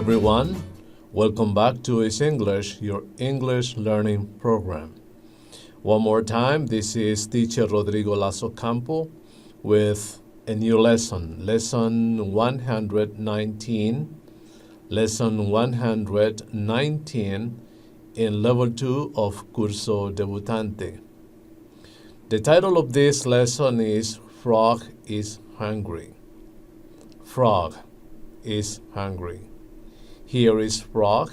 everyone. Welcome back to EasEnglish, your English learning program. One more time, this is teacher Rodrigo Lazo Campo with a new lesson, lesson 119, lesson 119 in level 2 of Curso Debutante. The title of this lesson is Frog is Hungry. Frog is hungry. Here is frog,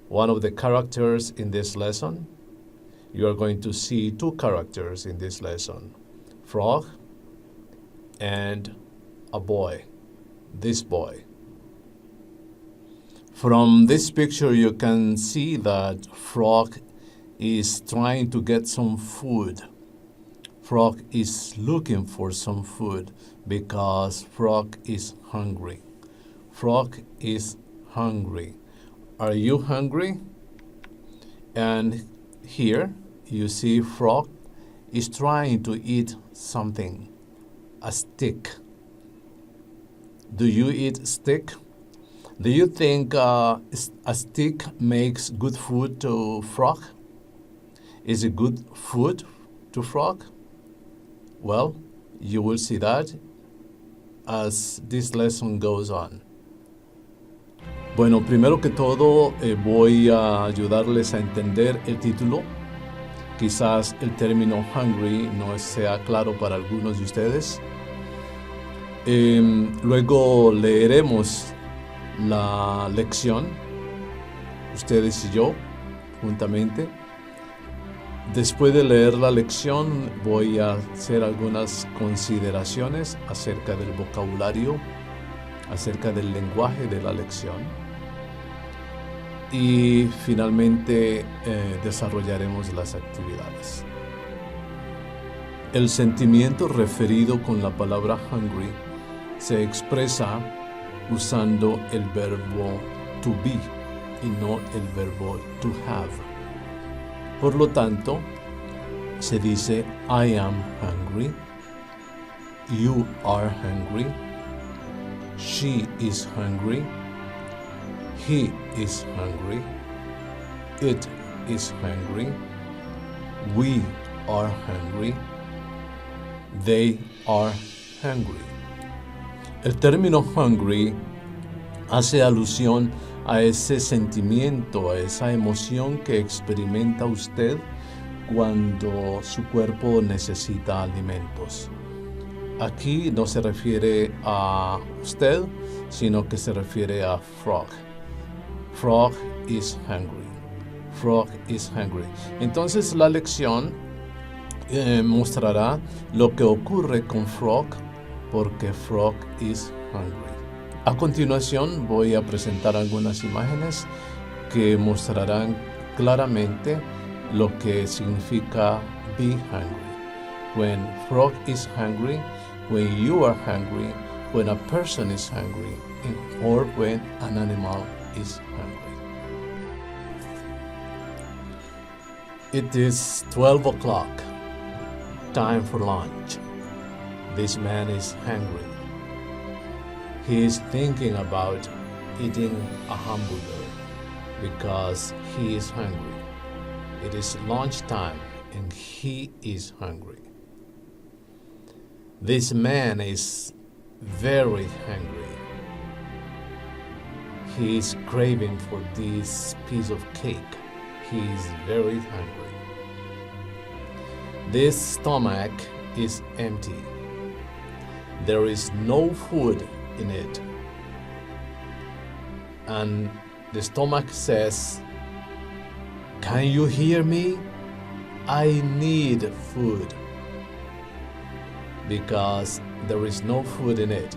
one of the characters in this lesson. You are going to see two characters in this lesson, frog and a boy, this boy. From this picture, you can see that frog is trying to get some food. Frog is looking for some food because frog is hungry. Frog is hungry. Are you hungry? And here you see frog is trying to eat something, a stick. Do you eat stick? Do you think a stick makes good food to frog? Is it good food to frog? Well, you will see that as this lesson goes on. Bueno, primero que todo voy a ayudarles a entender el título. Quizás el término hungry no sea claro para algunos de ustedes. Luego leeremos la lección, ustedes y yo, juntamente. Después de leer la lección, voy a hacer algunas consideraciones acerca del vocabulario, acerca del lenguaje de la lección. Y finalmente desarrollaremos las actividades. El sentimiento referido con la palabra hungry se expresa usando el verbo to be y no el verbo to have. Por lo tanto, se dice I am hungry, you are hungry, she is hungry, he is hungry, it is hungry, we are hungry, they are hungry. El término hungry hace alusión a ese sentimiento, a esa emoción que experimenta usted cuando su cuerpo necesita alimentos. Aquí no se refiere a usted, sino que se refiere a frog. Frog is hungry. Frog is hungry. Entonces la lección mostrará lo que ocurre con frog porque frog is hungry. A continuación voy a presentar algunas imágenes que mostrarán claramente lo que significa be hungry. When frog is hungry, when you are hungry, when a person is hungry, or when an animal is hungry. It is 12 o'clock, time for lunch. This man is hungry. He is thinking about eating a hamburger because he is hungry. It is lunchtime and he is hungry. This man is very hungry. He is craving for this piece of cake. He is very hungry. This stomach is empty. There is no food in it. And the stomach says, "Can you hear me? I need food." Because there is no food in it,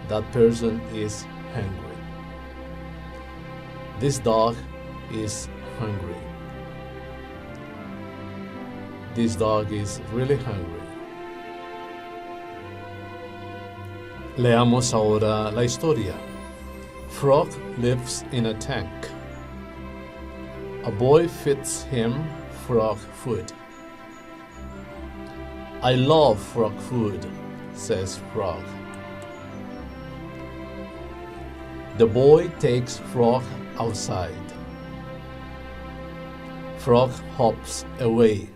that person is hungry. This dog is hungry. This dog is really hungry. Leamos ahora la historia. Frog lives in a tank. A boy feeds him frog food. I love frog food, says Frog. The boy takes frog outside. Frog hops away.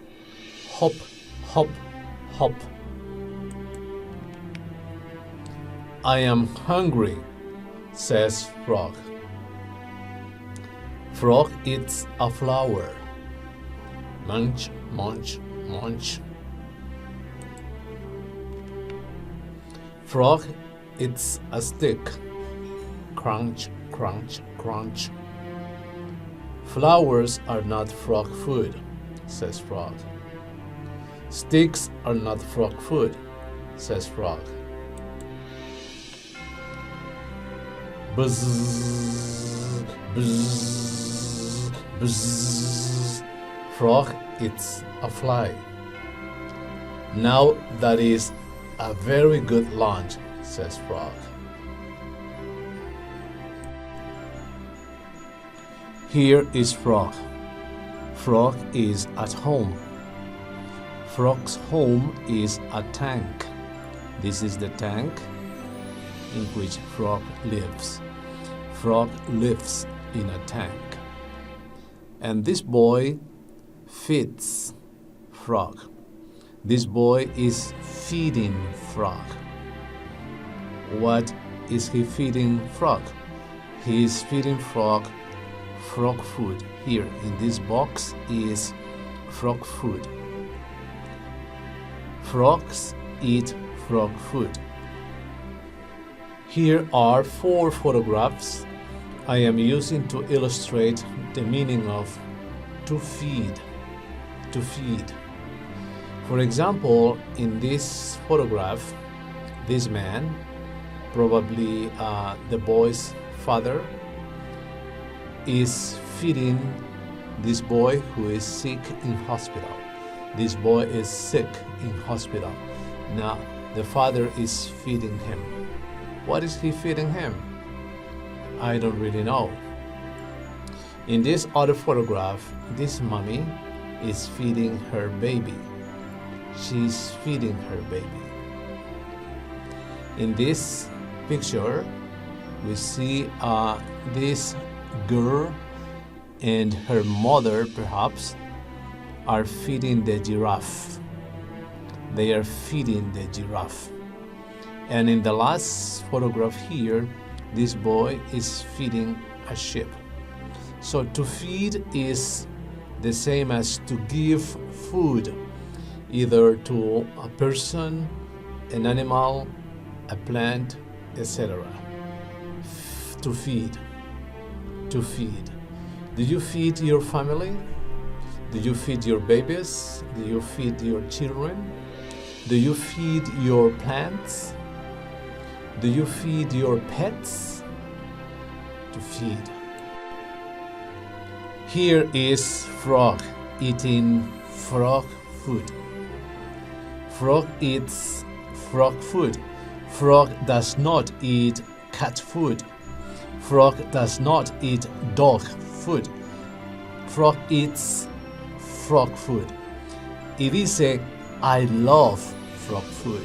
Hop, hop, hop. I am hungry, says frog. Frog eats a flower. Munch, munch, munch. Frog eats a stick. Crunch, crunch, crunch. Flowers are not frog food, says frog. Sticks are not frog food, says frog. Buzz, buzz, buzz. Frog eats a fly. Now that is a very good lunch, says frog. Here is frog. Frog is at home. Frog's home is a tank. This is the tank in which frog lives. Frog lives in a tank. And this boy feeds frog. This boy is feeding frog. What is he feeding frog? He is feeding frog food. Here in this box is frog food. Frogs eat frog food. Here are 4 photographs I am using to illustrate the meaning of to feed. To feed. For example, in this photograph, this man, probably the boy's father, is feeding this boy who is sick in hospital. This boy is sick in hospital. Now, the father is feeding him. What is he feeding him? I don't really know. In this other photograph, this mommy is feeding her baby. She's feeding her baby. In this picture, we see this girl and her mother, perhaps, are feeding the giraffe. They are feeding the giraffe. And in the last photograph here, this boy is feeding a sheep. So to feed is the same as to give food, either to a person, an animal, a plant, etc. To feed. To feed. Do you feed your family? Do you feed your babies? Do you feed your children? Do you feed your plants? Do you feed your pets? To feed. Here is frog eating frog food. Frog eats frog food. Frog does not eat cat food. Frog does not eat dog food. Frog eats frog food. Y dice, I love frog food.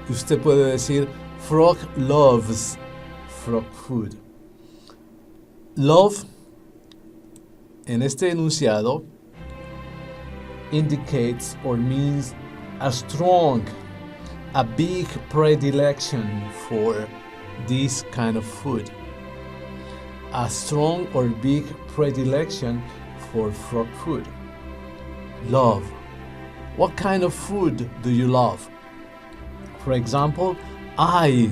Y usted puede decir, frog loves frog food. Love, en este enunciado, indicates or means a strong, a big predilection for this kind of food. A strong or big predilection for frog food. Love. What kind of food do you love? For example, I,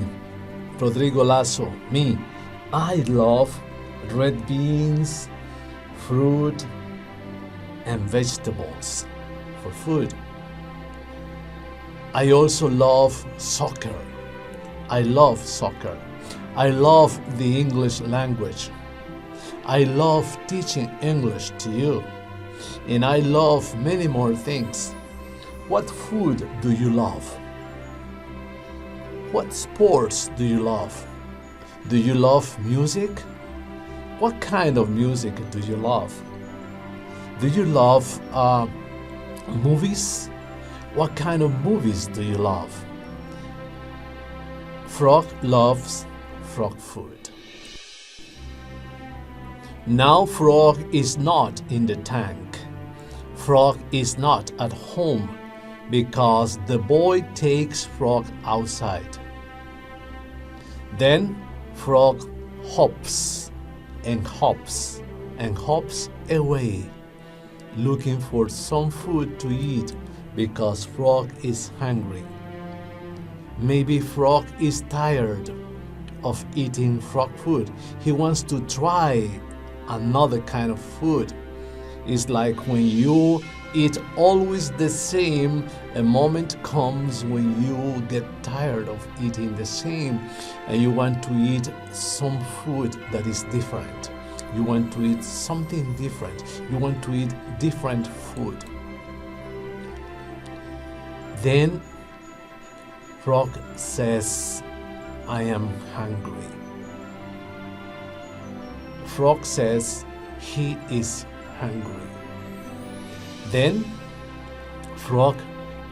Rodrigo Lasso, me, I love red beans, fruit, and vegetables for food. I also love soccer. I love soccer. I love the English language. I love teaching English to you. And I love many more things. What food do you love? What sports do you love? Do you love music? What kind of music do you love? Do you love movies? What kind of movies do you love? Frog loves frog food. Now Frog is not in the tank. Frog is not at home because the boy takes Frog outside. Then Frog hops and hops and hops away, looking for some food to eat because Frog is hungry. Maybe Frog is tired of eating frog food. He wants to try another kind of food. It's like when you eat always the same, a moment comes when you get tired of eating the same and you want to eat some food that is different. You want to eat something different. You want to eat different food. Then Frog says, I am hungry. Frog says he is hungry. Then Frog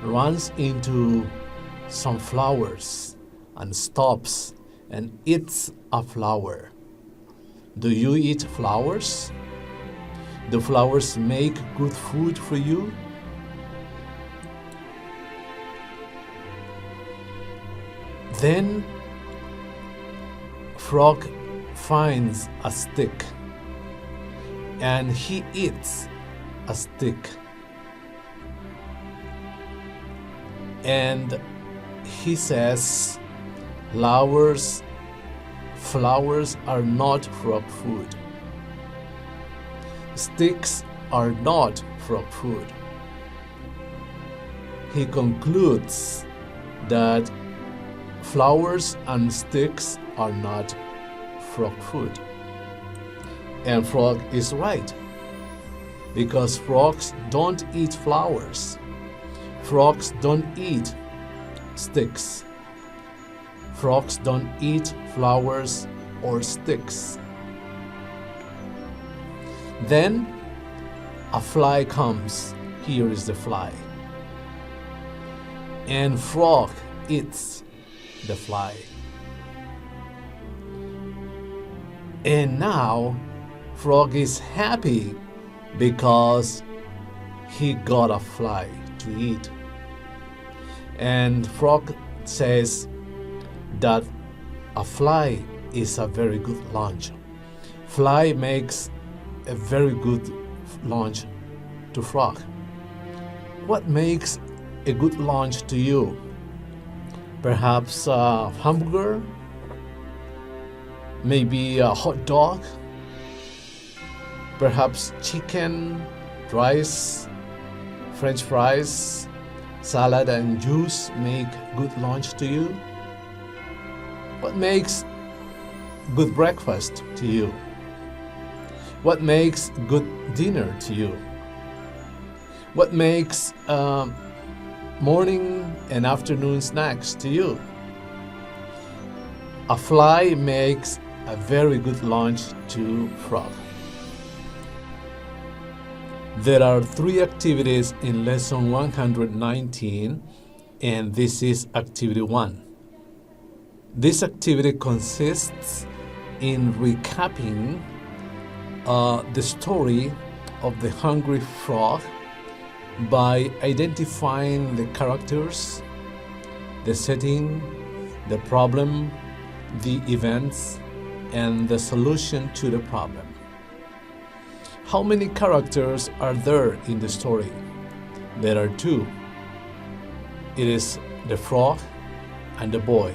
runs into some flowers and stops and eats a flower. Do you eat flowers? Do flowers make good food for you? Then Frog finds a stick and he eats a stick. And he says, flowers are not frog food. Sticks are not frog food. He concludes that flowers and sticks are not frog food. And Frog is right, because frogs don't eat flowers. Frogs don't eat sticks. Frogs don't eat flowers or sticks. Then a fly comes. Here is the fly. And Frog eats the fly. And now Frog is happy because he got a fly to eat. And Frog says that a fly is a very good lunch. Fly makes a very good lunch to Frog. What makes a good lunch to you? Perhaps a hamburger? Maybe a hot dog? Perhaps chicken, rice, French fries, salad and juice make good lunch to you? What makes good breakfast to you? What makes good dinner to you? What makes morning and afternoon snacks to you? A fly makes a very good lunch to Frog. There are 3 activities in lesson 119, and this is activity 1. This activity consists in recapping the story of the hungry frog by identifying the characters, the setting, the problem, the events, and the solution to the problem. How many characters are there in the story? There are 2. It is the frog and the boy.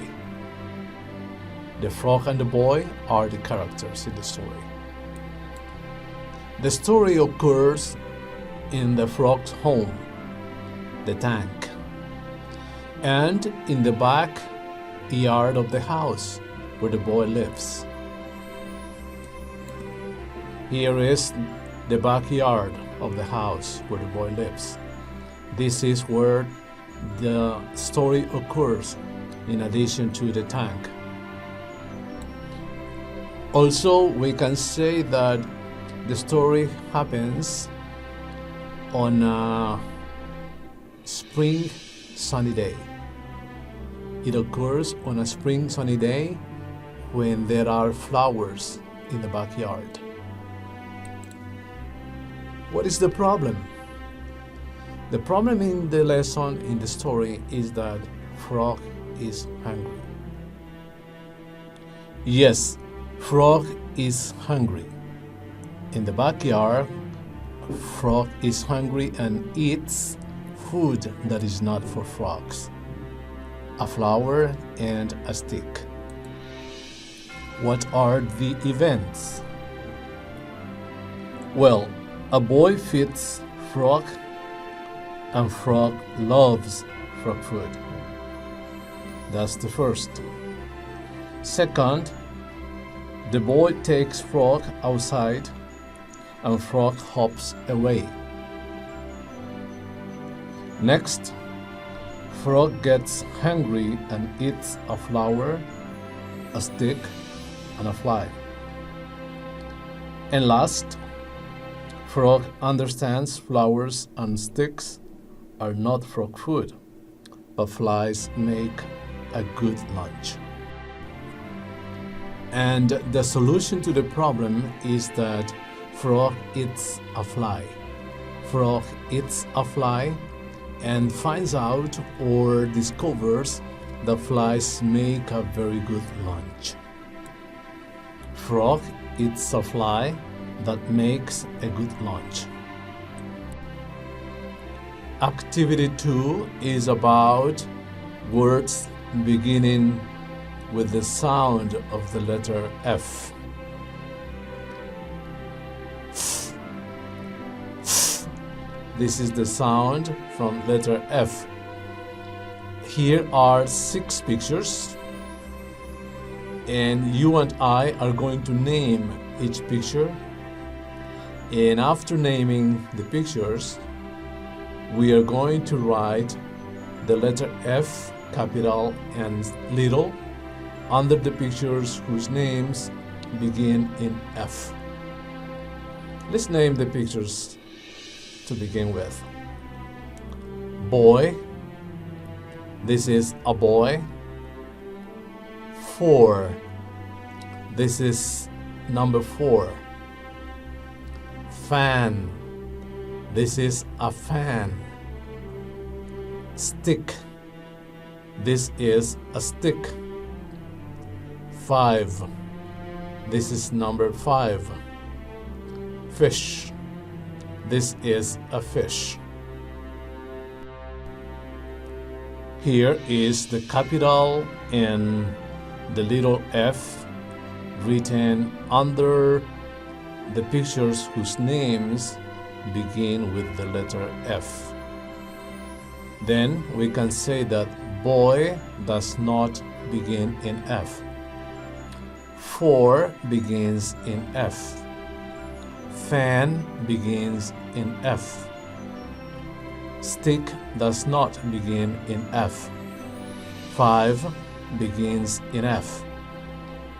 The frog and the boy are the characters in the story. The story occurs in the frog's home, the tank, and in the back yard of the house where the boy lives. Here is the backyard of the house where the boy lives. This is where the story occurs in addition to the tank. Also, we can say that the story happens on a spring sunny day. It occurs on a spring sunny day when there are flowers in the backyard. What is the problem? The problem in the lesson, in the story, is that frog is hungry. Yes, frog is hungry. In the backyard, frog is hungry and eats food that is not for frogs. A flower and a stick. What are the events? Well, a boy feeds frog and frog loves frog food. That's the first. Second, the boy takes frog outside and frog hops away. Next, frog gets hungry and eats a flower, a stick, and a fly. And last, frog understands flowers and sticks are not frog food, but flies make a good lunch. And the solution to the problem is that frog eats a fly. Frog eats a fly and finds out or discovers that flies make a very good lunch. Frog eats a fly that makes a good lunch. Activity 2 is about words beginning with the sound of the letter F. This is the sound from letter F. Here are 6 pictures, and you and I are going to name each picture. And after naming the pictures, we are going to write the letter F, capital and little, under the pictures whose names begin in F. Let's name the pictures to begin with. Boy. This is a boy. 4. This is number 4. Fan. This is a fan. Stick. This is a stick. 5. This is number 5. Fish. This is a fish. Here is the capital and the little f written under the pictures whose names begin with the letter F. Then we can say that boy does not begin in F. 4 begins in F. Fan begins in F. Stick does not begin in F. 5 begins in F.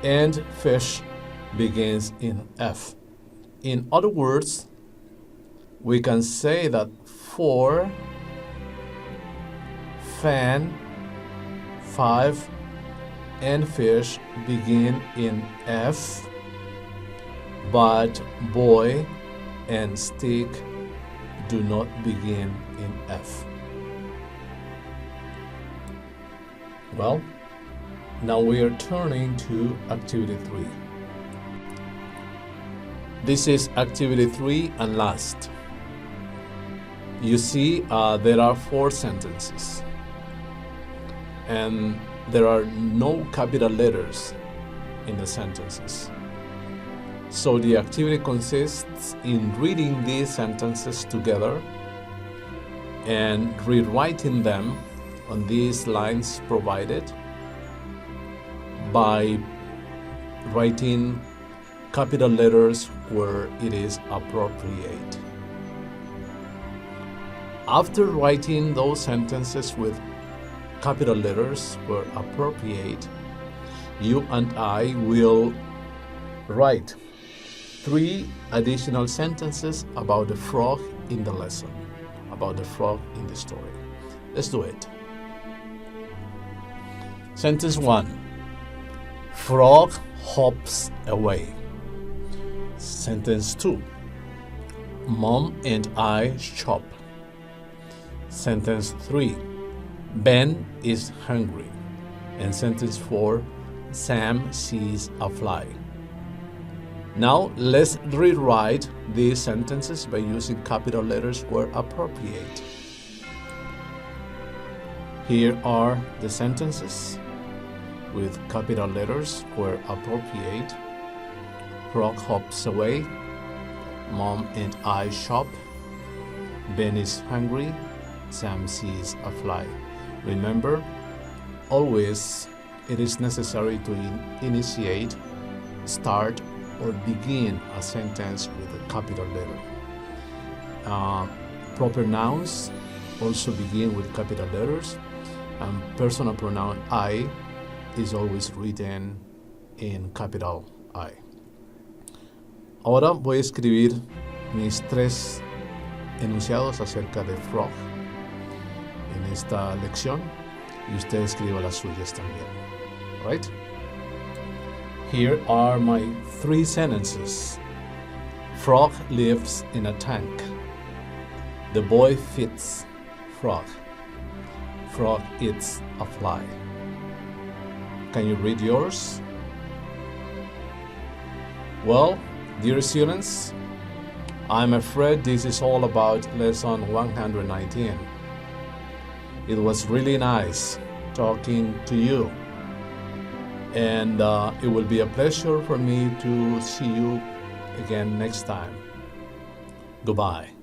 And fish begins in F. In other words, we can say that 4, fan, 5, and fish begin in F, but boy and stick do not begin in F. Well, now we are turning to activity 3. This is activity 3 and last. You see, there are 4 sentences, and there are no capital letters in the sentences. So the activity consists in reading these sentences together and rewriting them on these lines provided by writing capital letters where it is appropriate. After writing those sentences with capital letters where appropriate, you and I will write 3 additional sentences about the frog in the lesson, about the frog in the story. Let's do it. Sentence 1. Frog hops away. Sentence 2. Mom and I shop. Sentence 3. Ben is hungry. And sentence 4. Sam sees a fly. Now let's rewrite these sentences by using capital letters where appropriate. Here are the sentences with capital letters where appropriate. Frog hops away. Mom and I shop. Ben is hungry. Sam sees a fly. Remember, always it is necessary to initiate, start, or begin a sentence with a capital letter. Proper nouns also begin with capital letters, and personal pronoun I is always written in capital I. Ahora voy a escribir mis 3 enunciados acerca de frog en esta lección y usted escriba las suyas también. Right? Here are my 3 sentences. Frog lives in a tank. The boy feeds frog. Frog eats a fly. Can you read yours? Well, dear students, I'm afraid this is all about lesson 119. It was really nice talking to you. And it will be a pleasure for me to see you again next time. Goodbye.